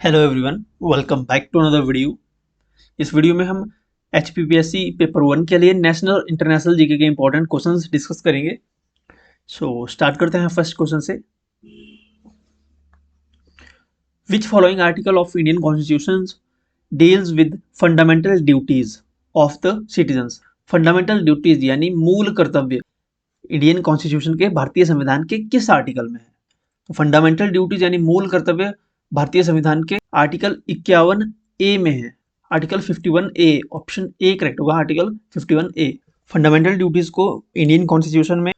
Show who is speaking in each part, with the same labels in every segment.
Speaker 1: Hello everyone, welcome back to another video. इस video में हम HPPSC पेपर 1 के लिए नेशनल इंटरनेशनल जीके के इंपॉर्टेंट क्वेश्चंस डिस्कस करेंगे। स्टार्ट करते हैं फर्स्ट क्वेश्चन से। Which following article of Indian constitution deals with fundamental duties of the citizens. Fundamental duties यानी मूल कर्तव्य इंडियन कॉन्स्टिट्यूशन के, भारतीय संविधान के किस आर्टिकल में है? तो फंडामेंटल ड्यूटीज यानी मूल कर्तव्य भारतीय संविधान के आर्टिकल 51A में है। Article 51A, option A correct होगा। आर्टिकल 51A फंडामेंटल ड्यूटीज को इंडियन कॉन्स्टिट्यूशन में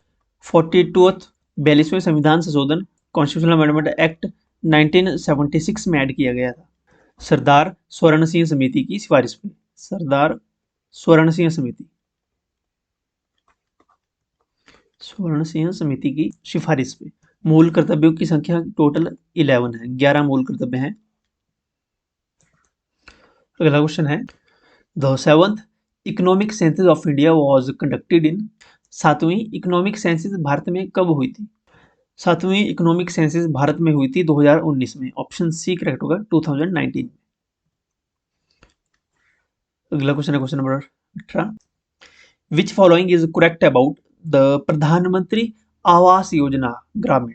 Speaker 1: 42वें संविधान संशोधन कॉन्स्टिट्यूशनल अमेंडमेंट एक्ट 1976 में ऐड किया गया था, सरदार स्वर्ण सिंह समिति की सिफारिश पे। सरदार स्वर्ण सिंह समिति की सिफारिश पे। मूल कर्तव्यों की संख्या टोटल 11 है, 11 मूल कर्तव्य हैं। अगला क्वेश्चन है, the 7th economic census of India was conducted in. 7वीं इकोनॉमिक सेंसस भारत में कब हुई थी? 7वीं इकोनॉमिक सेंसस भारत में हुई थी 2019 में। ऑप्शन सी करेक्ट होगा, 2019। अगला क्वेश्चन है question number 18, which following is correct about the प्रधानमंत्री आवास योजना ग्रामीण।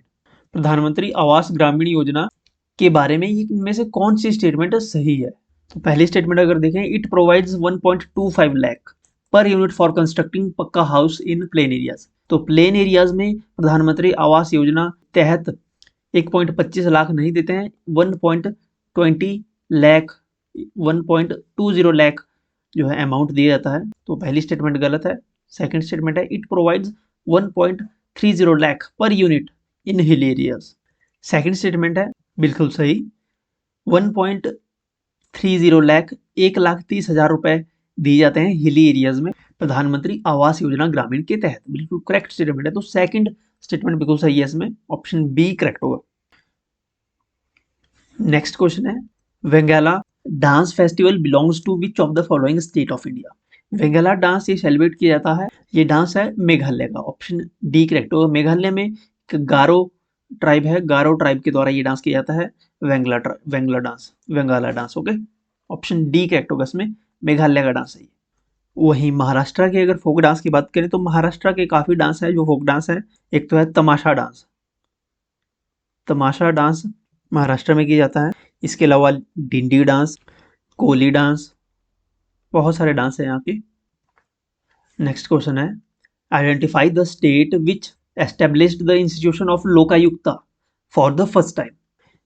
Speaker 1: प्रधानमंत्री आवास ग्रामीण योजना के बारे में इनमें से कौन सी स्टेटमेंट सही है? तो पहली स्टेटमेंट अगर देखें, it provides 1.25 lakh per unit for constructing पक्का हाउस इन प्लेन एरियाज। तो प्लेन एरियाज में प्रधानमंत्री आवास योजना तहत 1.25 लाख नहीं देते हैं, 1.20 लाख 1.20 लाख जो है अमाउंट दिया जाता है। तो पहली स्टेटमेंट गलत है। सेकंड स्टेटमेंट है, it provides 1.30 lakh per unit in hill areas. Second statement है बिल्कुल सही, 1.30 लाख 1,30,000 रुपए दिए जाते हैं हिली एरियाज में प्रधानमंत्री आवास योजना ग्रामीण के तहत। बिल्कुल करेक्ट स्टेटमेंट है। तो सेकंड स्टेटमेंट बिल्कुल सही है, इसमें ऑप्शन बी करेक्ट होगा। नेक्स्ट क्वेश्चन है, Wangala dance festival belongs to which of the following state of India. Wangala dance ये सेलिब्रेट किया जाता है, ये डांस है मेघालय का। ऑप्शन डी करेक्ट होगा। मेघालय में गारो ट्राइब है, गारो ट्राइब के द्वारा ये डांस किया जाता है, Wangala dance. Okay, option D correct होगा, इसमें मेघालय का डांस है। वहीं महाराष्ट्र के अगर फोक डांस की बात करें तो महाराष्ट्र के काफी डांस है जो फोक डांस है। एक तो है तमाशा डांस, तमाशा डांस महाराष्ट्र में किया जाता है। इसके अलावा डिंडी डांस, कोली डांस, बहुत सारे डांस है यहाँ के। नेक्स्ट क्वेश्चन है, identify the state which established the institution of Lokayukta for the first time.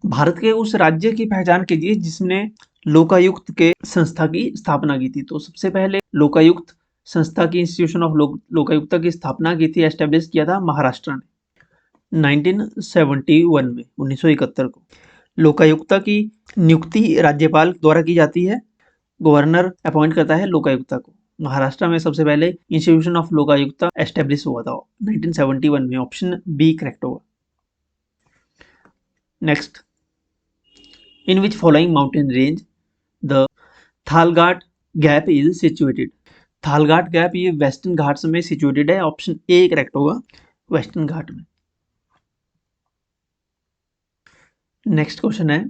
Speaker 1: Bharat के उस राज्य की पहचान कीजिए जिसने लोकायुक्त के संस्था की स्थापना की थी। तो सबसे पहले लोकायुक्त संस्था की, इंस्टीट्यूशन ऑफ लोकायुक्ता की स्थापना की थी, एस्टेब्लिश किया था महाराष्ट्र ने 1971 में, 1971 को। लोकायुक्ता की नियुक्ति राज्यपाल द्वारा की जाती है, गवर्नर अपॉइंट करता है लोकायुक्ता को। महाराष्ट्र में सबसे पहले इंस्टीट्यूशन ऑफ लोकायुक्ता एस्टेब्लिश हुआ था 1971 में। ऑप्शन बी करेक्ट होगा। Next, in which following mountain range the Thalghat gap is situated. Thalghat gap ये वेस्टर्न घाट्स में सिचुएटेड है। ऑप्शन ए करेक्ट होगा, वेस्टर्न घाट में। नेक्स्ट क्वेश्चन है,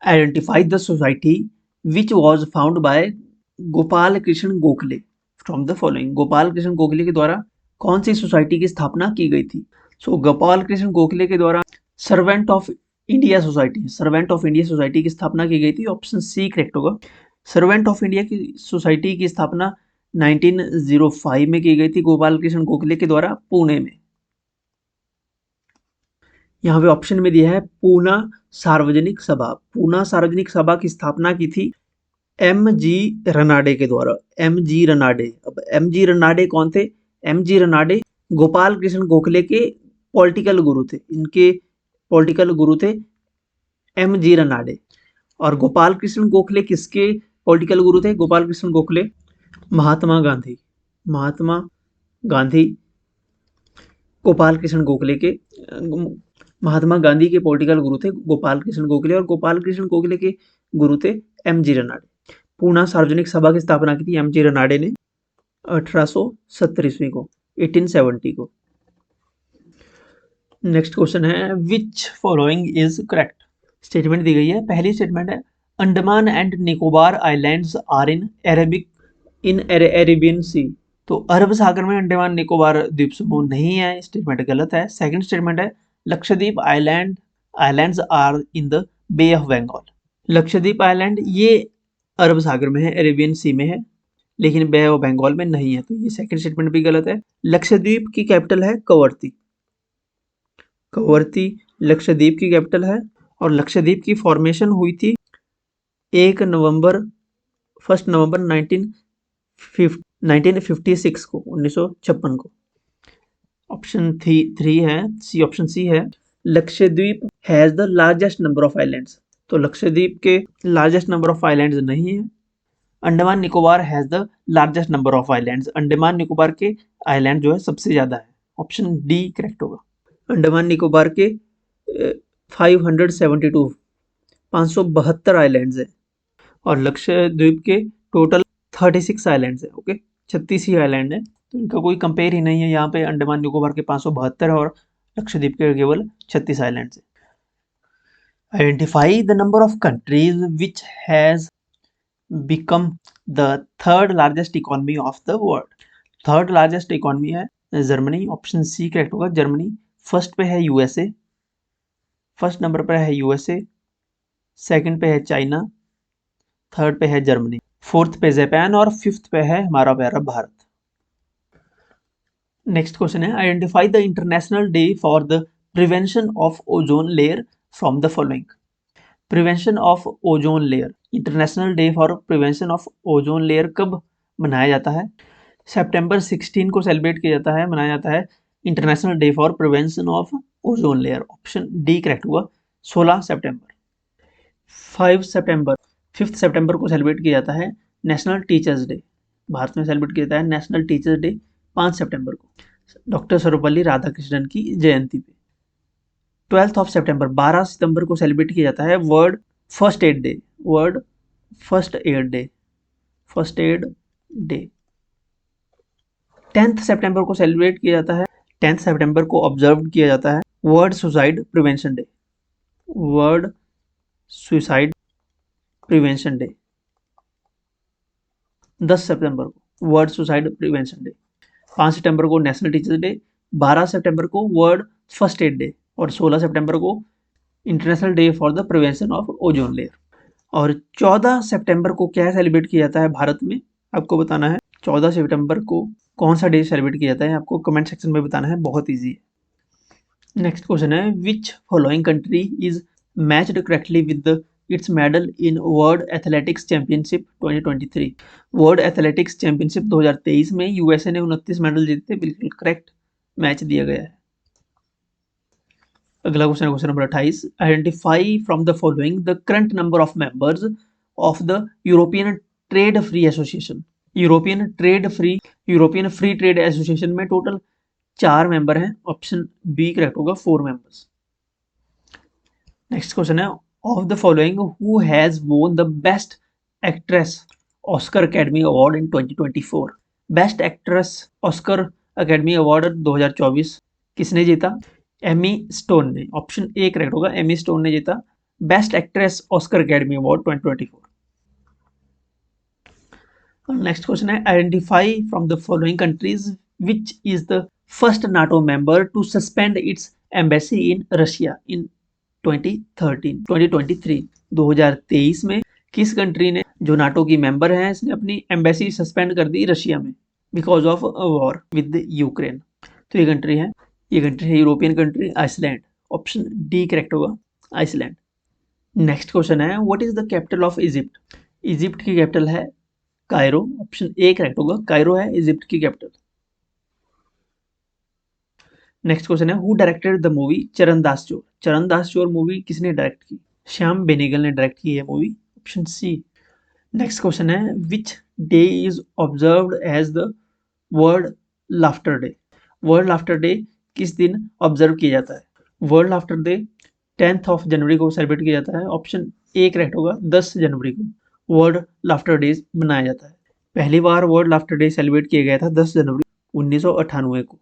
Speaker 1: identify the society which was found by Gopal Krishna Gokhale from the following. Gopal Krishna Gokhale के द्वारा कौन सी सोसाइटी की स्थापना की गई थी? गोपाल कृष्ण गोखले के द्वारा सर्वेंट ऑफ इंडिया सोसाइटी की स्थापना की गई थी। ऑप्शन सी करेक्ट होगा। सर्वेंट ऑफ इंडिया की सोसाइटी की स्थापना 1905 में की गई थी गोपाल कृष्ण गोखले के द्वारा, पुणे में। यहाँ पे ऑप्शन में दिया है पूना सार्वजनिक सभा। पूना सार्वजनिक सभा की स्थापना की थी MG रनाडे के द्वारा। MG रनाडे, अब MG रनाडे कौन थे? MG रनाडे गोपाल कृष्ण गोखले के पॉलिटिकल गुरु थे। इनके पॉलिटिकल गुरु थे MG रनाडे। और गोपाल कृष्ण गोखले किसके पॉलिटिकल गुरु थे? गोपाल कृष्ण गोखले महात्मा गांधी गोपाल कृष्ण गोखले के, महात्मा गांधी के पॉलिटिकल गुरु थे गोपाल कृष्ण गोखले, और गोपाल कृष्ण गोखले के गुरु थे MG रनाडे। पूना सार्वजनिक सभा की स्थापना की थी MG रनाडे ने 1870 ईस्वी को, 1870 को। नेक्स्ट क्वेश्चन है, which following is correct. Statement दी गई है। पहली स्टेटमेंट है, Andaman and Nicobar islands are in Arabian sea. तो अरब सागर में अंडमान निकोबार द्वीप समूह नहीं है, स्टेटमेंट गलत है। सेकंड स्टेटमेंट है Lakshadweep islands are in the Bay of Bengal. Lakshadweep island ये अरब सागर में है, अरेबियन सी में है, लेकिन बे ऑफ बंगाल में नहीं है, तो ये सेकंड स्टेटमेंट भी गलत है। लक्षद्वीप की कैपिटल है कवरत्ती। कवरत्ती लक्षद्वीप की कैपिटल है और लक्षद्वीप की फॉर्मेशन हुई थी 1 नवंबर 1956 को, 1956 को। ऑप्शन 3 है सी, ऑप्शन सी है Lakshadweep has the largest number of islands. तो लक्षद्वीप के लार्जेस्ट नंबर ऑफ आइलैंड्स नहीं है। Andaman Nicobar has the largest number of islands. Andaman Nicobar के आइलैंड जो है सबसे ज्यादा है। ऑप्शन डी करेक्ट होगा। अंडमान निकोबार के 572 आइलैंड्स है और लक्षद्वीप के टोटल 36 आइलैंड्स है। ओके, 36 ही आइलैंड है, तो इनका कोई कंपेयर ही नहीं है। यहाँ पे अंडमान निकोबार के 572 और लक्षद्वीप के केवल 36 आइलैंड्स है। Identify the number of countries which has become the third largest economy of the world. Third largest economy है जर्मनी। ऑप्शन सी करेक्ट होगा, जर्मनी। फर्स्ट पे है यूएसए, फर्स्ट नंबर पर है यूएसए, सेकंड पे है चाइना, थर्ड पे है जर्मनी, फोर्थ पे जापान और फिफ्थ पे है हमारा प्यारा भारत। नेक्स्ट क्वेश्चन है identify the international day for the prevention of ozone layer from the following. Prevention of ozone layer, international day for prevention of ozone layer कब मनाया जाता है? सितंबर 16 को सेलिब्रेट किया जाता है, मनाया जाता है international day for prevention of ozone layer. Option D correct हुआ, 16 सितंबर। 5 सितंबर को सेलिब्रेट किया जाता है नेशनल टीचर्स डे। भारत में सेलिब्रेट किया जाता है नेशनल टीचर्स डे 5 सितंबर को, डॉक्टर सर्वपल्ली राधाकृष्णन की जयंती पे। 12 सितंबर 12 सितंबर को सेलिब्रेट किया जाता है world first aid day. World first aid day, first aid day. 10 सितंबर को सेलिब्रेट किया जाता है, 10 सितंबर को ऑब्जर्व किया जाता है world suicide prevention day. World suicide prevention day 10 सितंबर को वर्ल्ड सुसाइड प्रिवेंशन डे। 5 सितंबर को नेशनल टीचर्स डे, 12 सितंबर को वर्ल्ड फर्स्ट एड डे और 16 सितंबर को international day for the prevention of ozone layer. और 14 सितंबर को क्या सेलिब्रेट किया जाता है भारत में, आपको बताना है। 14 सितंबर को कौन सा डे सेलिब्रेट किया जाता है, आपको कमेंट सेक्शन में बताना है, बहुत ईजी है। नेक्स्ट क्वेश्चन है which following country is matched correctly with its medal in world athletics championship 2023। World athletics championship 2023 में यूएसए ने 29 मेडल जीते, बिल्कुल करेक्ट मैच दिया गया है। अगला क्वेश्चन है question number 28। Identify from the following the current number of members of the European trade free association. European free trade association में टोटल 4 मेंबर हैं। ऑप्शन बी करेक्ट होगा, 4 मेंबर्स। नेक्स्ट क्वेश्चन है of the following who has won the best actress Oscar academy award in 2024। Best actress Oscar academy award 2024 किसने जीता? Amy stone ने। Option A correct होगा, Amy stone ने जीता best actress Oscar academy award 2024। Next question है identify from the following countries which is the first NATO member to suspend its embassy in Russia in 2023। 2023 में किस country ने, जो NATO की member है, इसने अपनी एम्बेसी सस्पेंड कर दी रशिया में because of war with Ukraine. तो ये कंट्री है European country Iceland. Option D correct होगा, आइसलैंड। नेक्स्ट क्वेश्चन है what is the capital of Egypt. Egypt की कैपिटल है कायरो। ऑप्शन ए करेक्ट होगा, कायरो है इजिप्ट की कैपिटल। नेक्स्ट क्वेश्चन है who directed the movie Charandas Chor. Charandas चोर मूवी किसने डायरेक्ट की? श्याम बेनेगल ने डायरेक्ट की है movie. Option C. Next question है which day is observed as the world laughter day. World laughter day किस दिन ऑब्जर्व किया जाता है? वर्ल्ड लाफ्टर डे 10 जनवरी को सेलिब्रेट किया जाता है। ऑप्शन ए करेक्ट होगा, 10 जनवरी को वर्ल्ड लाफ्टर डे मनाया जाता है। पहली बार वर्ल्ड लाफ्टर डे सेलिब्रेट किया गया था 10 जनवरी 1998 को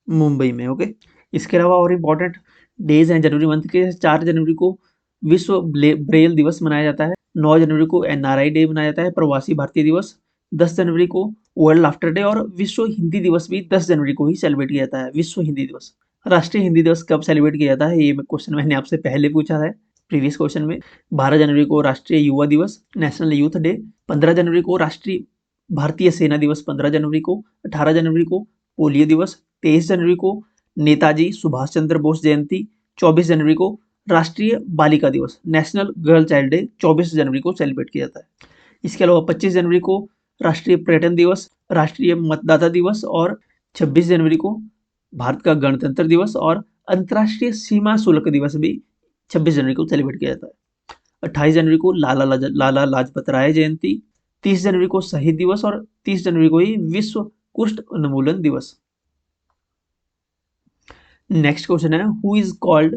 Speaker 1: मुंबई में। ओके, इसके अलावा और इम्पोर्टेंट डेज हैं जनवरी मंथ के। 4 जनवरी को विश्व ब्रेल दिवस मनाया जाता है। 9 जनवरी को NRI डे मनाया जाता है, प्रवासी भारतीय दिवस। 10 जनवरी को वर्ल्ड लाफ्टर डे और विश्व हिंदी दिवस भी 10 जनवरी को ही सेलिब्रेट किया जाता है। विश्व हिंदी दिवस, राष्ट्रीय हिंदी दिवस कब सेलिब्रेट किया जाता है, ये क्वेश्चन मैंने आपसे पहले पूछा है प्रीवियस क्वेश्चन में। 12 जनवरी को राष्ट्रीय युवा दिवस, नेशनल यूथ डे। 15 जनवरी को राष्ट्रीय भारतीय सेना दिवस, 15 जनवरी को। 18 जनवरी को पोलियो दिवस। 23 जनवरी को नेताजी सुभाष चंद्र बोस जयंती। 24 जनवरी को राष्ट्रीय बालिका दिवस, नेशनल गर्ल चाइल्ड डे 24 जनवरी को सेलिब्रेट किया जाता है। इसके अलावा 25 जनवरी को राष्ट्रीय पर्यटन दिवस, राष्ट्रीय मतदाता दिवस और 26 जनवरी को भारत का गणतंत्र दिवस और अंतर्राष्ट्रीय सीमा शुल्क दिवस भी 26 जनवरी को सेलिब्रेट किया जाता है। 28 जनवरी को लाला लाजपत राय जयंती। 30 जनवरी को शहीद दिवस और 30 जनवरी को ही विश्व कुष्ठ उन्मूलन दिवस। नेक्स्ट क्वेश्चन है, who is called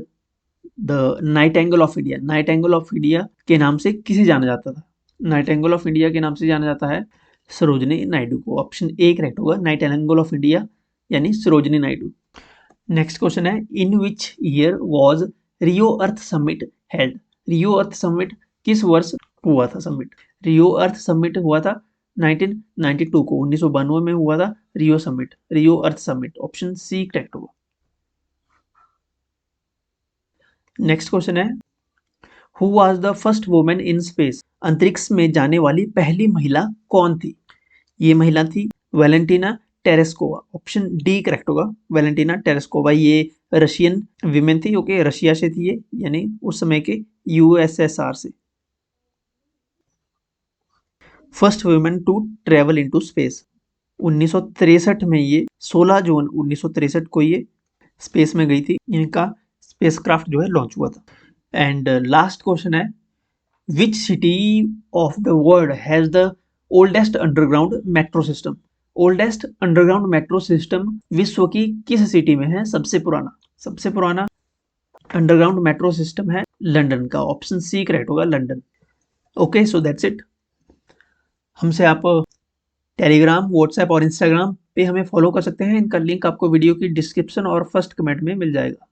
Speaker 1: the Nightingale of India. Nightingale of India के नाम से किसे जाना जाता था? नाइटिंगेल ऑफ इंडिया के नाम से जाना जाता है सरोजिनी नायडू को। ऑप्शन ए करेक्ट होगा, नाइटिंगेल ऑफ इंडिया यानी सरोजिनी नायडू। नेक्स्ट क्वेश्चन है, in which year was Rio Earth summit held. Rio Earth summit किस वर्ष हुआ था समिट? रियो अर्थ समिट हुआ था 1992 को, 1992 में हुआ था रियो समिट, रियो Earth summit. Option C correct होगा। नेक्स्ट क्वेश्चन है, who was the first women in space. अंतरिक्ष में जाने वाली पहली महिला कौन थी? ये महिला थी Valentina Tereshkova. Option D correct होगा, वैलेंटिना टेरेस्कोवा। ये रशियन विमेन थी, ओके, रशिया से थी ये, यानी उस समय के USSR से। First women to travel into space, 1963 में ये 16 जून 1963 को ये स्पेस में गई थी। इनका स्पेसक्राफ्ट जो है लॉन्च हुआ था। एंड लास्ट क्वेश्चन है, which city of the world has the oldest underground metro system. Oldest underground metro system विश्व की किस सिटी में है सबसे पुराना? सबसे पुराना अंडरग्राउंड मेट्रो सिस्टम है लंदन का। ऑप्शन सी करेक्ट होगा, London. Okay, so that's it. हमसे आप टेलीग्राम, व्हाट्सएप और इंस्टाग्राम पे हमें फॉलो कर सकते हैं। इनका लिंक आपको वीडियो की डिस्क्रिप्शन और फर्स्ट कमेंट में मिल जाएगा।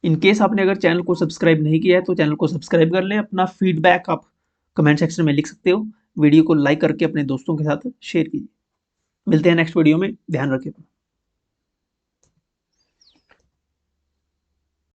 Speaker 1: इन केस आपने अगर चैनल को सब्सक्राइब नहीं किया है तो चैनल को सब्सक्राइब कर लें। अपना फीडबैक आप कमेंट सेक्शन में लिख सकते हो। वीडियो को लाइक करके अपने दोस्तों के साथ शेयर कीजिए। मिलते हैं नेक्स्ट वीडियो में, ध्यान रखिए।